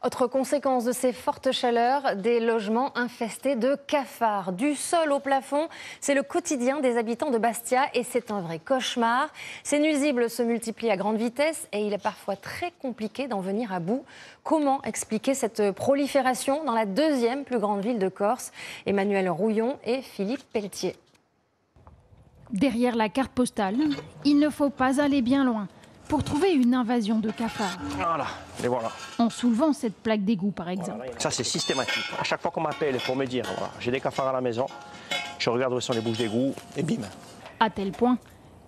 Autre conséquence de ces fortes chaleurs, des logements infestés de cafards. Du sol au plafond, c'est le quotidien des habitants de Bastia et c'est un vrai cauchemar. Ces nuisibles se multiplient à grande vitesse et il est parfois très compliqué d'en venir à bout. Comment expliquer cette prolifération dans la deuxième plus grande ville de Corse? Emmanuel Rouillon et Philippe Pelletier. Derrière la carte postale, il ne faut pas aller bien loin pour trouver une invasion de cafards. Voilà, les voilà. En soulevant cette plaque d'égout, par exemple. Ça, c'est systématique. À chaque fois qu'on m'appelle pour me dire, voilà, j'ai des cafards à la maison, je regarde où sont les bouches d'égout et bim. À tel point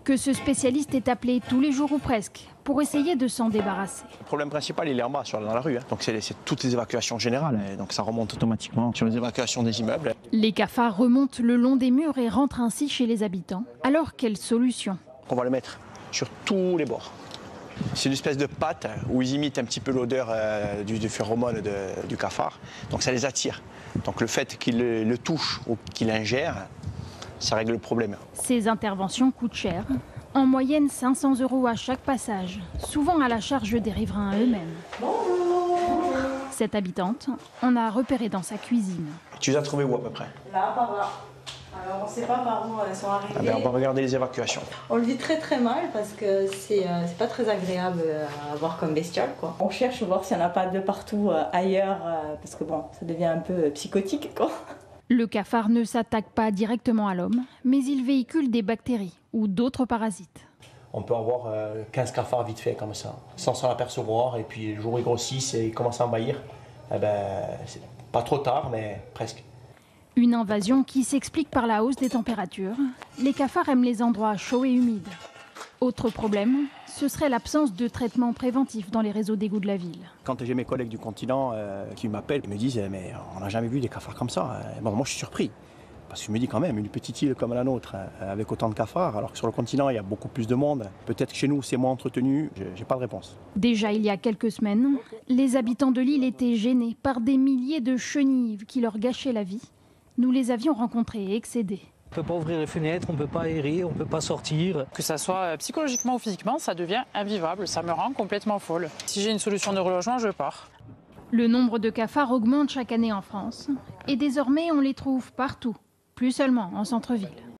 que ce spécialiste est appelé tous les jours ou presque pour essayer de s'en débarrasser. Le problème principal, il est en bas, dans la rue. Donc c'est toutes les évacuations générales. Donc ça remonte automatiquement sur les évacuations des immeubles. Les cafards remontent le long des murs et rentrent ainsi chez les habitants. Alors, quelle solution? On va le mettre sur tous les bords. C'est une espèce de pâte où ils imitent un petit peu l'odeur du phéromone du cafard. Donc ça les attire. Donc le fait qu'ils le touchent ou qu'ils l'ingèrent, ça règle le problème. Ces interventions coûtent cher. En moyenne 500 € à chaque passage, souvent à la charge des riverains eux-mêmes. Bonjour. Cette habitante, on a repéré dans sa cuisine. Tu les as trouvés où à peu près? Là, par là. Alors on ne sait pas par où elles sont arrivées. On va regarder les évacuations. On le vit très très mal parce que c'est pas très agréable à voir comme bestiole, quoi. On cherche voir s'il n'y en a pas de partout ailleurs parce que bon, ça devient un peu psychotique, quoi. Le cafard ne s'attaque pas directement à l'homme, mais il véhicule des bactéries ou d'autres parasites. On peut avoir 15 cafards vite fait comme ça, sans s'en apercevoir, et puis le jour où ils grossissent et ils commencent à envahir, c'est pas trop tard, mais presque. Une invasion qui s'explique par la hausse des températures. Les cafards aiment les endroits chauds et humides. Autre problème, ce serait l'absence de traitement préventif dans les réseaux d'égouts de la ville. Quand j'ai mes collègues du continent qui m'appellent, ils me disent « mais on n'a jamais vu des cafards comme ça ». Bon, moi je suis surpris, parce que je me dis quand même, une petite île comme la nôtre, avec autant de cafards, alors que sur le continent il y a beaucoup plus de monde, peut-être que chez nous c'est moins entretenu, j'ai pas de réponse. Déjà il y a quelques semaines, les habitants de l'île étaient gênés par des milliers de chenilles qui leur gâchaient la vie. Nous les avions rencontrés et excédés. On ne peut pas ouvrir les fenêtres, on ne peut pas aérer, on ne peut pas sortir. Que ça soit psychologiquement ou physiquement, ça devient invivable, ça me rend complètement folle. Si j'ai une solution de relogement, je pars. Le nombre de cafards augmente chaque année en France et désormais on les trouve partout, plus seulement en centre-ville.